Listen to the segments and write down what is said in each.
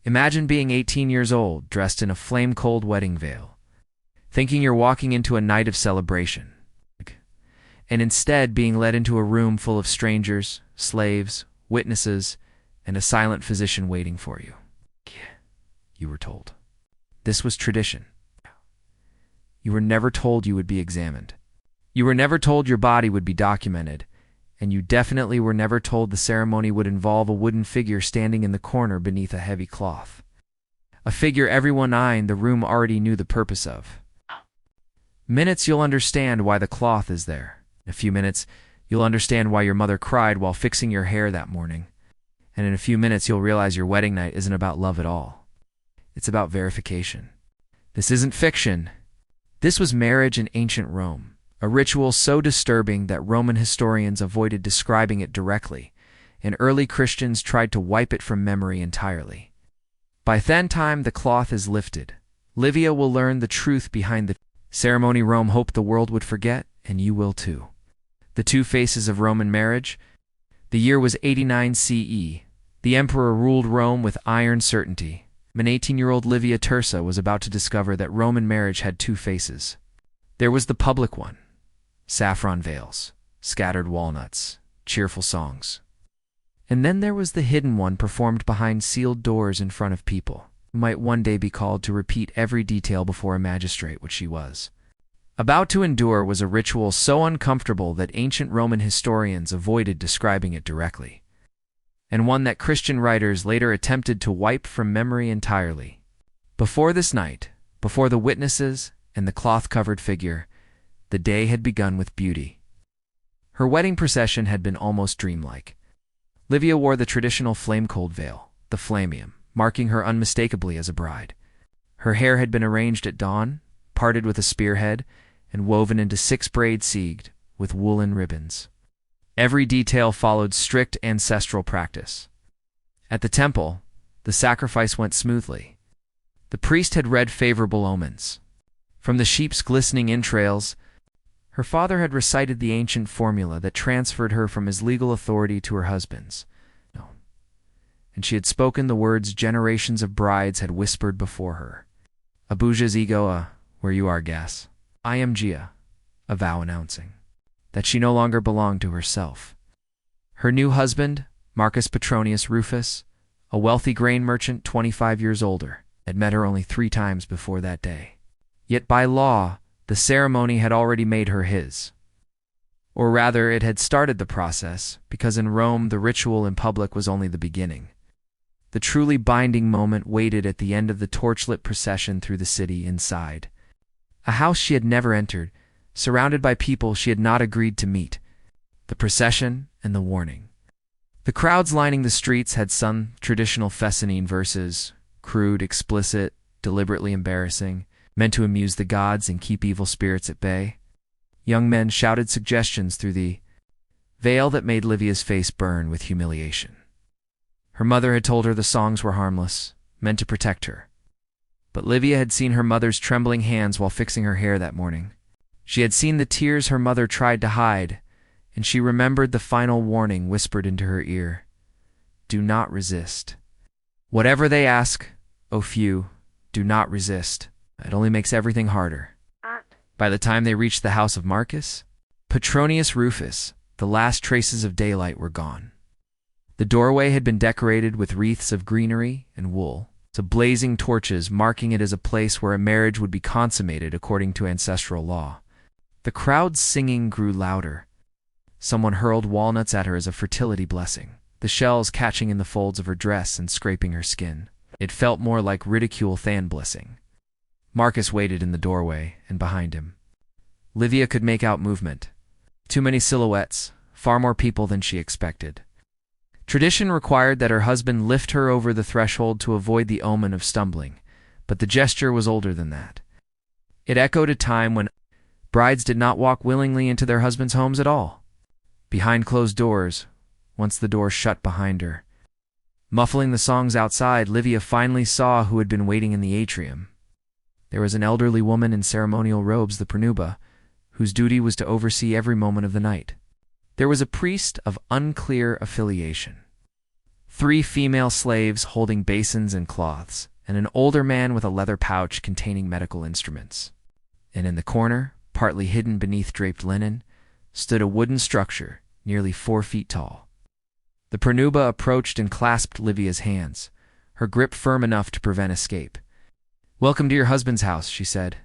Imagine being 18 years old, dressed in a flame-cold wedding veil, thinking you're walking into a night of celebration, and instead being led into a room full of strangers, slaves, witnesses, and a silent physician waiting for you. You were told. This was tradition. You were never told you would be examined. You were never told your body would be documented, and you definitely were never told the ceremony would involve a wooden figure standing in the corner beneath a heavy cloth. A figure everyone in the room already knew the purpose of. Minutes you'll understand why the cloth is there. In a few minutes, you'll understand why your mother cried while fixing your hair that morning. And in a few minutes, you'll realize your wedding night isn't about love at all. It's about verification. This isn't fiction. This was marriage in ancient Rome, a ritual so disturbing that Roman historians avoided describing it directly, and early Christians tried to wipe it from memory entirely. By then time the cloth is lifted. Livia will learn the truth behind the ceremony Rome hoped the world would forget, and you will too. The two faces of Roman marriage. The year was 89 CE. The emperor ruled Rome with iron certainty. An 18-year-old Livia Tirsa was about to discover that Roman marriage had two faces. There was the public one. Saffron veils, scattered walnuts, cheerful songs. And then there was the hidden one performed behind sealed doors in front of people, who might one day be called to repeat every detail before a magistrate, which she was about to endure was a ritual so uncomfortable that ancient Roman historians avoided describing it directly, and one that Christian writers later attempted to wipe from memory entirely. Before this night, before the witnesses and the cloth-covered figure, the day had begun with beauty. Her wedding procession had been almost dreamlike. Livia wore the traditional flame-cold veil, the flamium, marking her unmistakably as a bride. Her hair had been arranged at dawn, parted with a spearhead, and woven into 6 braids seamed with woolen ribbons. Every detail followed strict ancestral practice. At the temple, the sacrifice went smoothly. The priest had read favorable omens. From the sheep's glistening entrails, her father had recited the ancient formula that transferred her from his legal authority to her husband's. No. And she had spoken the words generations of brides had whispered before her. Abuja's ego, where you are, gas. I am Gia, a vow announcing that she no longer belonged to herself. Her new husband, Marcus Petronius Rufus, a wealthy grain merchant 25 years older, had met her only 3 times before that day. Yet by law, the ceremony had already made her his. Or rather, it had started the process, because in Rome the ritual in public was only the beginning. The truly binding moment waited at the end of the torchlit procession through the city inside. A house she had never entered, surrounded by people she had not agreed to meet. The procession and the warning. The crowds lining the streets had sung traditional Fescennine verses, crude, explicit, deliberately embarrassing, meant to amuse the gods and keep evil spirits at bay. Young men shouted suggestions through the veil that made Livia's face burn with humiliation. Her mother had told her the songs were harmless, meant to protect her. But Livia had seen her mother's trembling hands while fixing her hair that morning. She had seen the tears her mother tried to hide, and she remembered the final warning whispered into her ear. Do not resist. Whatever they ask, O few, do not resist. It only makes everything harder. By the time they reached the house of Marcus Petronius Rufus, the last traces of daylight were gone. The doorway had been decorated with wreaths of greenery and wool, so blazing torches marking it as a place where a marriage would be consummated according to ancestral law. The crowd's singing grew louder. Someone hurled walnuts at her as a fertility blessing, the shells catching in the folds of her dress and scraping her skin. It felt more like ridicule than blessing. Marcus waited in the doorway, and behind him, Livia could make out movement. Too many silhouettes, far more people than she expected. Tradition required that her husband lift her over the threshold to avoid the omen of stumbling, but the gesture was older than that. It echoed a time when brides did not walk willingly into their husbands' homes at all. Behind closed doors, once the door shut behind her. Muffling the songs outside, Livia finally saw who had been waiting in the atrium. There was an elderly woman in ceremonial robes, the pranuba, whose duty was to oversee every moment of the night. There was a priest of unclear affiliation. 3 female slaves holding basins and cloths, and an older man with a leather pouch containing medical instruments. And in the corner, partly hidden beneath draped linen, stood a wooden structure nearly 4 feet tall. The Pranuba approached and clasped Livia's hands, her grip firm enough to prevent escape. "Welcome to your husband's house," she said.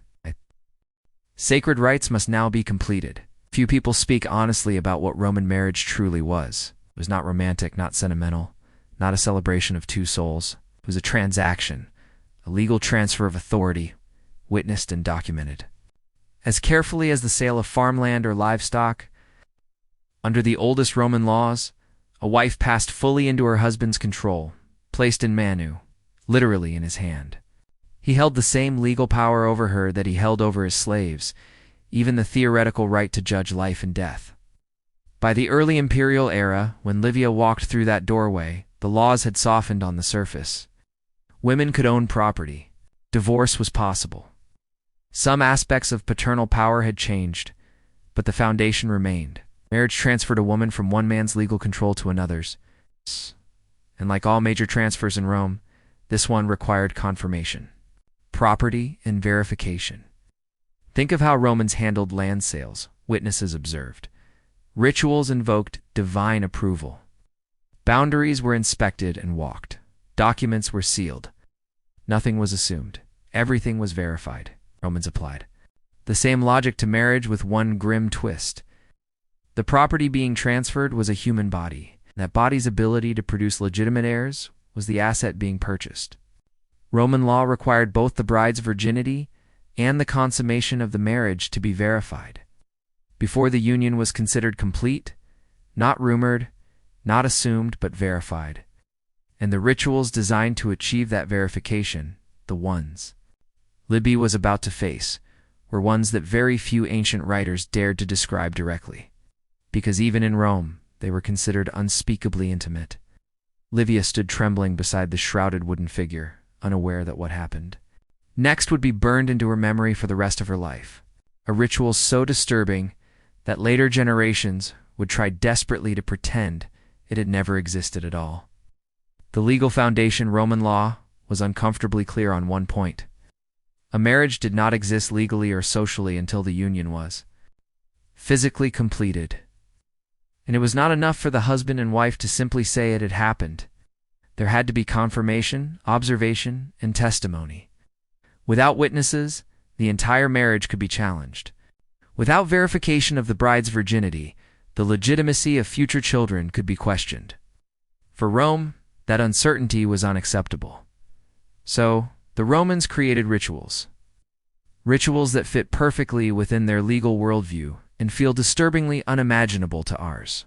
"Sacred rites must now be completed." Few people speak honestly about what Roman marriage truly was. It was not romantic, not sentimental, not a celebration of 2 souls. It was a transaction, a legal transfer of authority, witnessed and documented. As carefully as the sale of farmland or livestock, under the oldest Roman laws, a wife passed fully into her husband's control, placed in manu, literally in his hand. He held the same legal power over her that he held over his slaves, even the theoretical right to judge life and death. By the early imperial era, when Livia walked through that doorway, the laws had softened on the surface. Women could own property. Divorce was possible. Some aspects of paternal power had changed, but the foundation remained. Marriage transferred a woman from one man's legal control to another's. And like all major transfers in Rome, this one required confirmation, property, and verification. Think of how Romans handled land sales, witnesses observed. Rituals invoked divine approval. Boundaries were inspected and walked. Documents were sealed. Nothing was assumed. Everything was verified. Romans applied the same logic to marriage with one grim twist. The property being transferred was a human body. That body's ability to produce legitimate heirs was the asset being purchased. Roman law required both the bride's virginity and the consummation of the marriage to be verified. Before the union was considered complete, not rumored, not assumed, but verified. And the rituals designed to achieve that verification, the ones Libby was about to face, were ones that very few ancient writers dared to describe directly. Because even in Rome, they were considered unspeakably intimate. Livia stood trembling beside the shrouded wooden figure, unaware that what happened next would be burned into her memory for the rest of her life. A ritual so disturbing that later generations would try desperately to pretend it had never existed at all. The legal foundation, Roman law, was uncomfortably clear on one point. A marriage did not exist legally or socially until the union was physically completed. And it was not enough for the husband and wife to simply say it had happened. There had to be confirmation, observation, and testimony. Without witnesses, the entire marriage could be challenged. Without verification of the bride's virginity, the legitimacy of future children could be questioned. For Rome, that uncertainty was unacceptable. So, the Romans created rituals. Rituals that fit perfectly within their legal worldview and feel disturbingly unimaginable to ours.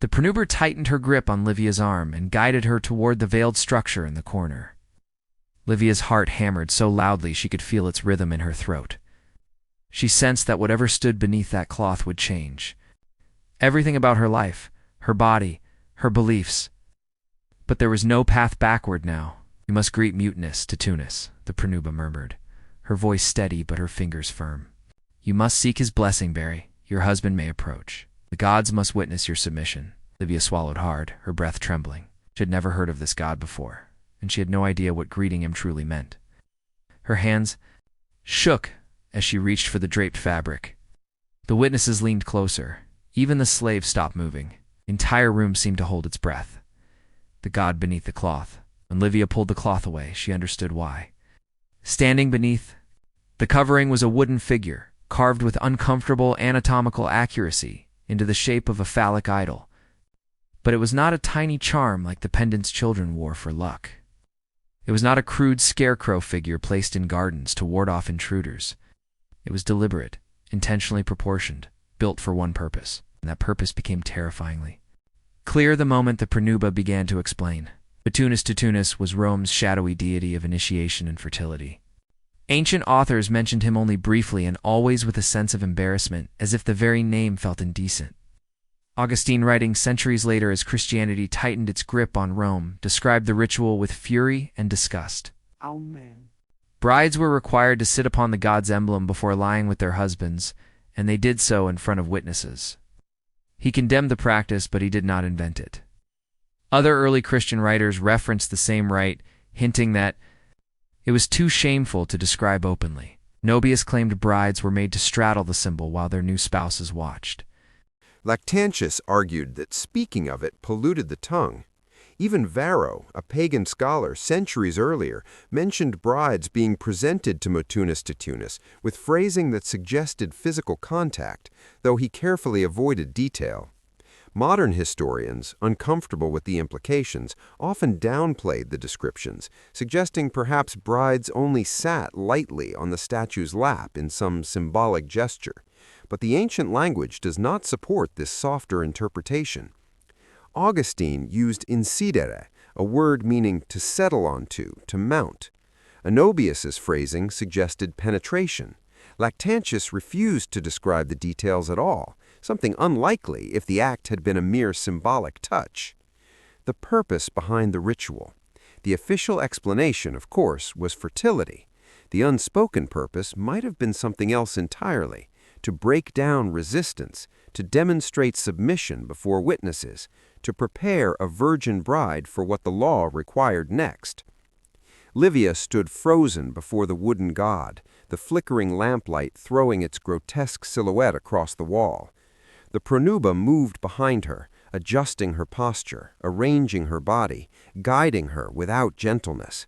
The Pranuba tightened her grip on Livia's arm and guided her toward the veiled structure in the corner. Livia's heart hammered so loudly she could feel its rhythm in her throat. She sensed that whatever stood beneath that cloth would change. Everything about her life, her body, her beliefs. But there was no path backward now. "You must greet mutinous to Tunis," the Pranuba murmured, her voice steady but her fingers firm. "You must seek his blessing, Barry. Your husband may approach. The gods must witness your submission." Livia swallowed hard, her breath trembling. She had never heard of this god before, and she had no idea what greeting him truly meant. Her hands shook as she reached for the draped fabric. The witnesses leaned closer. Even the slave stopped moving. The entire room seemed to hold its breath. The god beneath the cloth. When Livia pulled the cloth away, she understood why. Standing beneath the covering was a wooden figure, carved with uncomfortable anatomical accuracy into the shape of a phallic idol. But it was not a tiny charm like the pendants children wore for luck. It was not a crude scarecrow figure placed in gardens to ward off intruders. It was deliberate, intentionally proportioned, built for one purpose, and that purpose became terrifyingly clear the moment the Pranuba began to explain. Tunis was Rome's shadowy deity of initiation and fertility. Ancient authors mentioned him only briefly and always with a sense of embarrassment, as if the very name felt indecent. Augustine, writing centuries later as Christianity tightened its grip on Rome, described the ritual with fury and disgust. Amen. Brides were required to sit upon the god's emblem before lying with their husbands, and they did so in front of witnesses. He condemned the practice, but he did not invent it. Other early Christian writers referenced the same rite, hinting that it was too shameful to describe openly. Nobius claimed brides were made to straddle the symbol while their new spouses watched. Lactantius argued that speaking of it polluted the tongue. Even Varro, a pagan scholar centuries earlier, mentioned brides being presented to Mutunus Tutunus with phrasing that suggested physical contact, though he carefully avoided detail. Modern historians, uncomfortable with the implications, often downplayed the descriptions, suggesting perhaps brides only sat lightly on the statue's lap in some symbolic gesture. But the ancient language does not support this softer interpretation. Augustine used incidere, a word meaning to settle onto, to mount. Anobius's phrasing suggested penetration. Lactantius refused to describe the details at all, something unlikely if the act had been a mere symbolic touch. The purpose behind the ritual. The official explanation, of course, was fertility. The unspoken purpose might have been something else entirely, to break down resistance, to demonstrate submission before witnesses, to prepare a virgin bride for what the law required next. Livia stood frozen before the wooden god, the flickering lamplight throwing its grotesque silhouette across the wall. The pronuba moved behind her, adjusting her posture, arranging her body, guiding her without gentleness.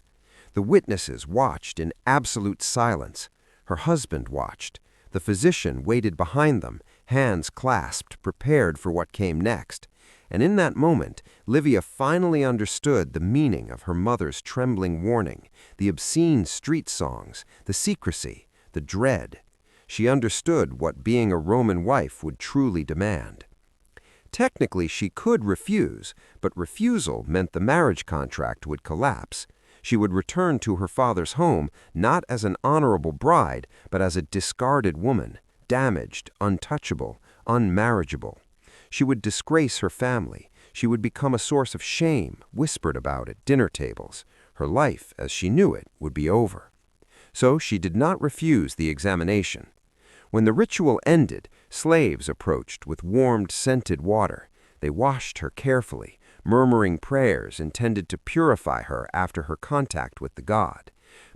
The witnesses watched in absolute silence. Her husband watched. The physician waited behind them, hands clasped, prepared for what came next. And in that moment, Livia finally understood the meaning of her mother's trembling warning, the obscene street songs, the secrecy, the dread. She understood what being a Roman wife would truly demand. Technically, she could refuse, but refusal meant the marriage contract would collapse. She would return to her father's home not as an honorable bride, but as a discarded woman, damaged, untouchable, unmarriageable. She would disgrace her family. She would become a source of shame, whispered about at dinner tables. Her life, as she knew it, would be over. So she did not refuse the examination. When the ritual ended, slaves approached with warmed, scented water. They washed her carefully, murmuring prayers intended to purify her after her contact with the god.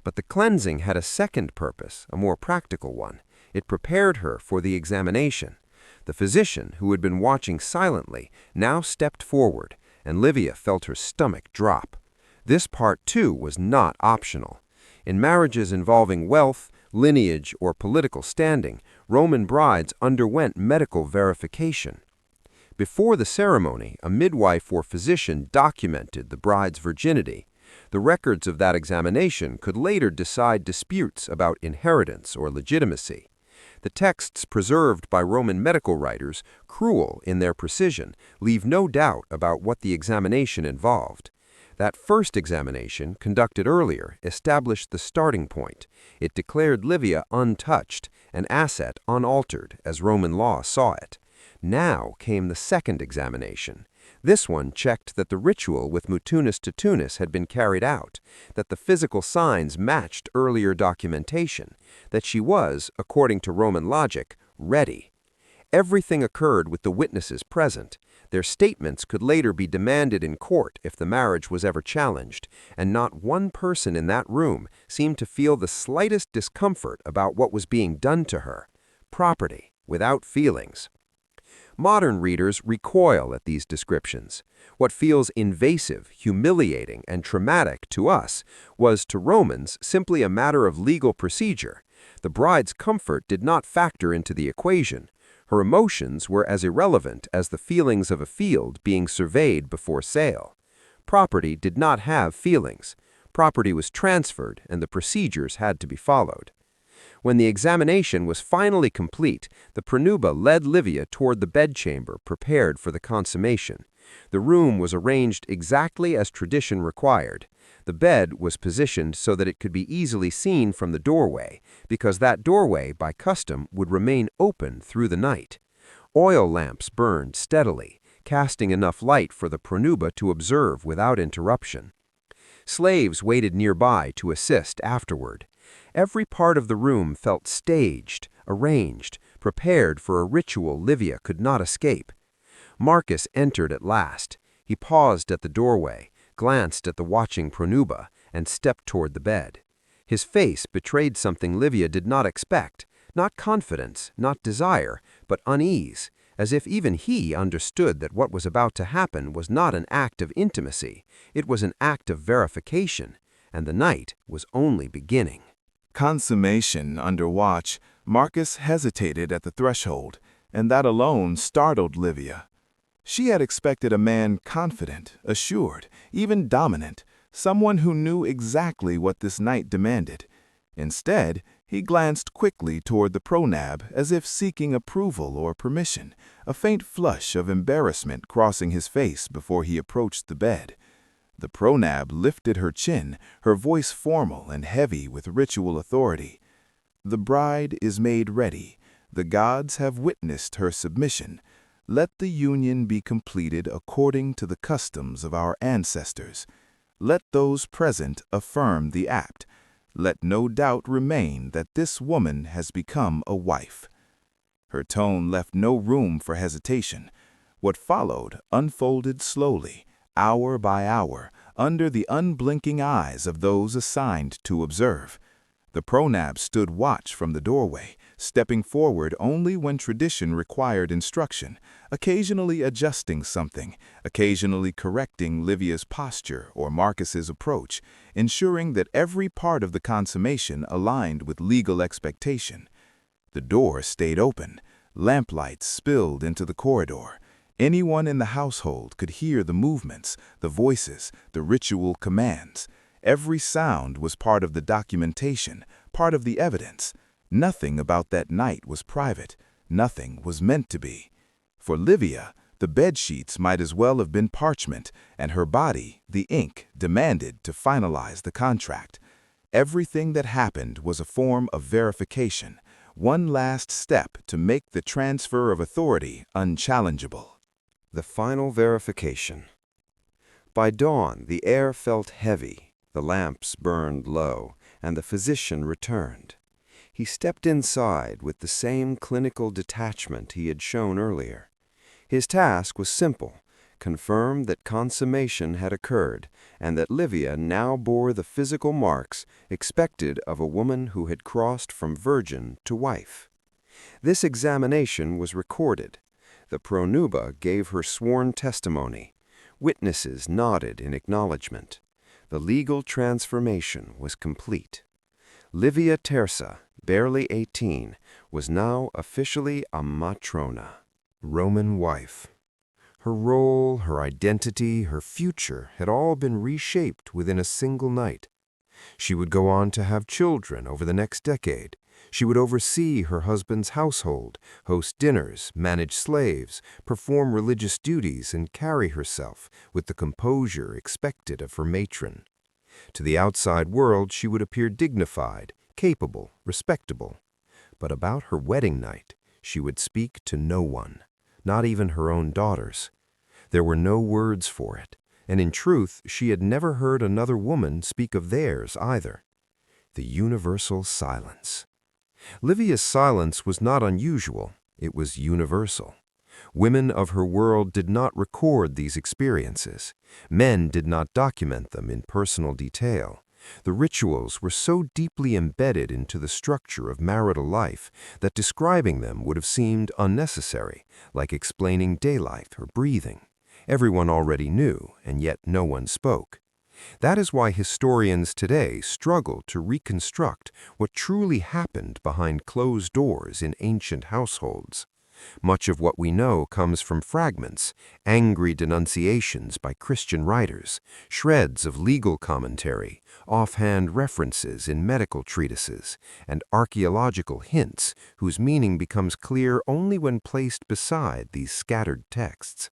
But the cleansing had a second purpose, a more practical one. It prepared her for the examination. The physician, who had been watching silently, now stepped forward, and Livia felt her stomach drop. This part, too, was not optional. In marriages involving wealth, lineage, or political standing, Roman brides underwent medical verification. Before the ceremony, a midwife or physician documented the bride's virginity. The records of that examination could later decide disputes about inheritance or legitimacy. The texts preserved by Roman medical writers, cruel in their precision, leave no doubt about what the examination involved. That first examination, conducted earlier, established the starting point. It declared Livia untouched, an asset unaltered, as Roman law saw it. Now came the second examination. This one checked that the ritual with Mutunus Tutunus had been carried out, that the physical signs matched earlier documentation, that she was, according to Roman logic, ready. Everything occurred with the witnesses present. Their statements could later be demanded in court if the marriage was ever challenged, and not one person in that room seemed to feel the slightest discomfort about what was being done to her. Property, without feelings. Modern readers recoil at these descriptions. What feels invasive, humiliating, and traumatic to us was, to Romans, simply a matter of legal procedure. The bride's comfort did not factor into the equation. Her emotions were as irrelevant as the feelings of a field being surveyed before sale. Property did not have feelings. Property was transferred, and the procedures had to be followed. When the examination was finally complete, the pronuba led Livia toward the bedchamber prepared for the consummation. The room was arranged exactly as tradition required. The bed was positioned so that it could be easily seen from the doorway, because that doorway, by custom, would remain open through the night. Oil lamps burned steadily, casting enough light for the pronuba to observe without interruption. Slaves waited nearby to assist afterward. Every part of the room felt staged, arranged, prepared for a ritual Livia could not escape. Marcus entered at last. He paused at the doorway, glanced at the watching Pronuba, and stepped toward the bed. His face betrayed something Livia did not expect, not confidence, not desire, but unease, as if even he understood that what was about to happen was not an act of intimacy, it was an act of verification, and the night was only beginning. Consummation under watch, Marcus hesitated at the threshold, and that alone startled Livia. She had expected a man confident, assured, even dominant, someone who knew exactly what this night demanded. Instead, he glanced quickly toward the pronab as if seeking approval or permission, a faint flush of embarrassment crossing his face before he approached the bed. The pronab lifted her chin, her voice formal and heavy with ritual authority. "The bride is made ready. The gods have witnessed her submission. Let the union be completed according to the customs of our ancestors. Let those present affirm the act. Let no doubt remain that this woman has become a wife." Her tone left no room for hesitation. What followed unfolded slowly, hour by hour, under the unblinking eyes of those assigned to observe. The pronab stood watch from the doorway, stepping forward only when tradition required instruction, occasionally adjusting something, occasionally correcting Livia's posture or Marcus's approach, ensuring that every part of the consummation aligned with legal expectation. The door stayed open. Lamplight spilled into the corridor. Anyone in the household could hear the movements, the voices, the ritual commands. Every sound was part of the documentation, part of the evidence. Nothing about that night was private. Nothing was meant to be. For Livia, the bedsheets might as well have been parchment, and her body, the ink, demanded to finalize the contract. Everything that happened was a form of verification, one last step to make the transfer of authority unchallengeable. The final verification. By dawn, the air felt heavy, the lamps burned low, and the physician returned. He stepped inside with the same clinical detachment he had shown earlier. His task was simple: confirm that consummation had occurred, and that Livia now bore the physical marks expected of a woman who had crossed from virgin to wife. This examination was recorded. The pronuba gave her sworn testimony. Witnesses nodded in acknowledgement. The legal transformation was complete. Livia Terza, barely 18, was now officially a matrona, Roman wife. Her role, her identity, her future had all been reshaped within a single night. She would go on to have children over the next decade. She would oversee her husband's household, host dinners, manage slaves, perform religious duties, and carry herself with the composure expected of her matron. To the outside world, she would appear dignified, capable, respectable. But about her wedding night, she would speak to no one, not even her own daughters. There were no words for it, and in truth, she had never heard another woman speak of theirs either. The universal silence. Livia's silence was not unusual, it was universal. Women of her world did not record these experiences. Men did not document them in personal detail. The rituals were so deeply embedded into the structure of marital life that describing them would have seemed unnecessary, like explaining daylight or breathing. Everyone already knew, and yet no one spoke. That is why historians today struggle to reconstruct what truly happened behind closed doors in ancient households. Much of what we know comes from fragments, angry denunciations by Christian writers, shreds of legal commentary, offhand references in medical treatises, and archaeological hints whose meaning becomes clear only when placed beside these scattered texts.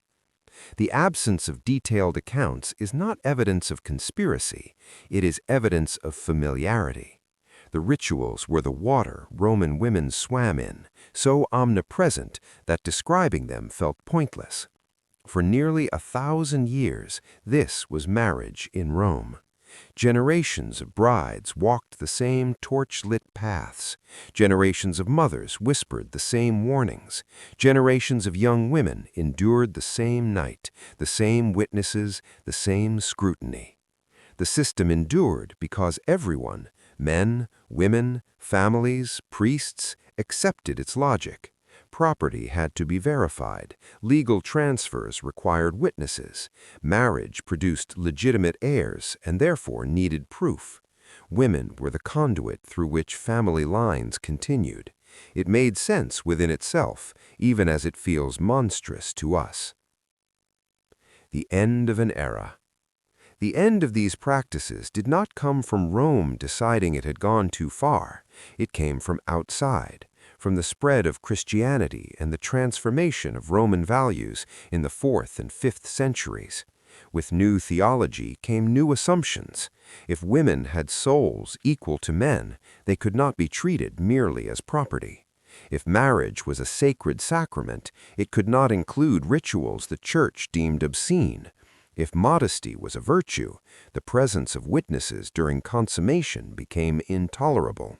The absence of detailed accounts is not evidence of conspiracy, it is evidence of familiarity. The rituals were the water Roman women swam in, so omnipresent that describing them felt pointless. For nearly 1,000 years, this was marriage in Rome. Generations of brides walked the same torch-lit paths. Generations of mothers whispered the same warnings. Generations of young women endured the same night, the same witnesses, the same scrutiny. The system endured because everyone, men, women, families, priests, accepted its logic. Property had to be verified. Legal transfers required witnesses. Marriage produced legitimate heirs and therefore needed proof. Women were the conduit through which family lines continued. It made sense within itself, even as it feels monstrous to us. The end of an era. The end of these practices did not come from Rome deciding it had gone too far. It came from outside, from the spread of Christianity and the transformation of Roman values in the 4th and 5th centuries. With new theology came new assumptions. If women had souls equal to men, they could not be treated merely as property. If marriage was a sacred sacrament, it could not include rituals the Church deemed obscene. If modesty was a virtue, the presence of witnesses during consummation became intolerable.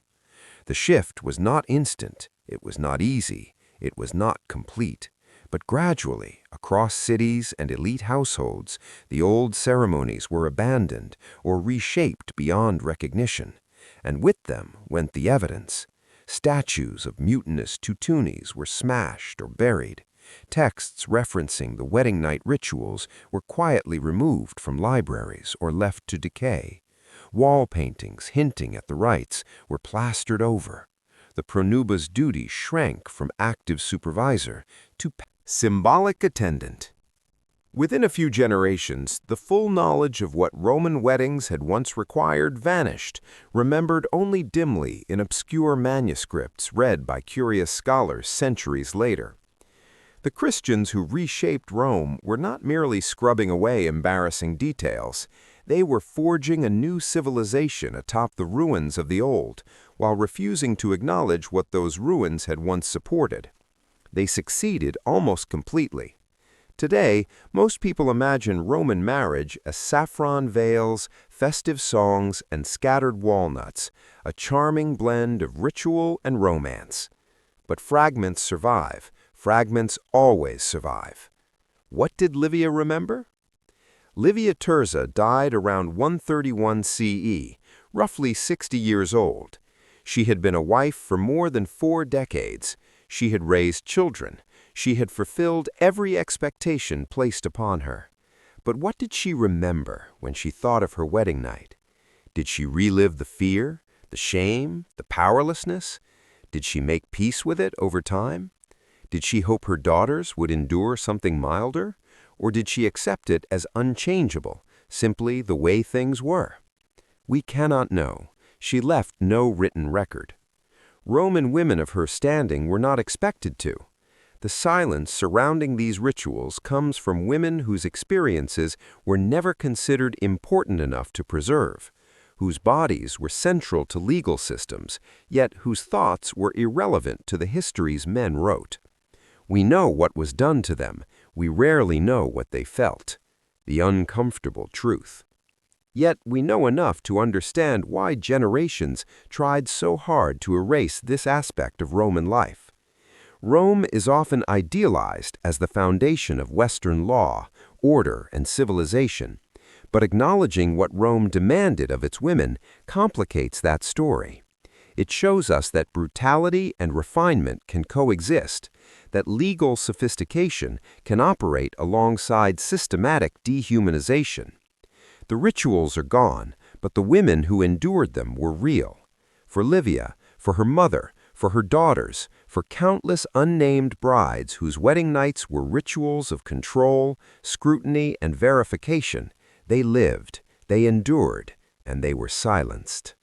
The shift was not instant, it was not easy, it was not complete. But gradually, across cities and elite households, the old ceremonies were abandoned or reshaped beyond recognition. And with them went the evidence. Statues of mutinous tutunis were smashed or buried. Texts referencing the wedding night rituals were quietly removed from libraries or left to decay. Wall paintings hinting at the rites were plastered over. The pronuba's duty shrank from active supervisor to symbolic attendant. Within a few generations, the full knowledge of what Roman weddings had once required vanished, remembered only dimly in obscure manuscripts read by curious scholars centuries later. The Christians who reshaped Rome were not merely scrubbing away embarrassing details. They were forging a new civilization atop the ruins of the old, while refusing to acknowledge what those ruins had once supported. They succeeded almost completely. Today, most people imagine Roman marriage as saffron veils, festive songs, and scattered walnuts, a charming blend of ritual and romance. But fragments survive. Fragments always survive. What did Livia remember? Livia Tirza died around 131 CE, roughly 60 years old. She had been a wife for more than 4 decades. She had raised children. She had fulfilled every expectation placed upon her. But what did she remember when she thought of her wedding night? Did she relive the fear, the shame, the powerlessness? Did she make peace with it over time? Did she hope her daughters would endure something milder? Or did she accept it as unchangeable, simply the way things were? We cannot know. She left no written record. Roman women of her standing were not expected to. The silence surrounding these rituals comes from women whose experiences were never considered important enough to preserve, whose bodies were central to legal systems, yet whose thoughts were irrelevant to the histories men wrote. We know what was done to them. We rarely know what they felt. The uncomfortable truth. Yet we know enough to understand why generations tried so hard to erase this aspect of Roman life. Rome is often idealized as the foundation of Western law, order, and civilization, but acknowledging what Rome demanded of its women complicates that story. It shows us that brutality and refinement can coexist, that legal sophistication can operate alongside systematic dehumanization. The rituals are gone, but the women who endured them were real. For Livia, for her mother, for her daughters, for countless unnamed brides whose wedding nights were rituals of control, scrutiny, and verification, they lived, they endured, and they were silenced.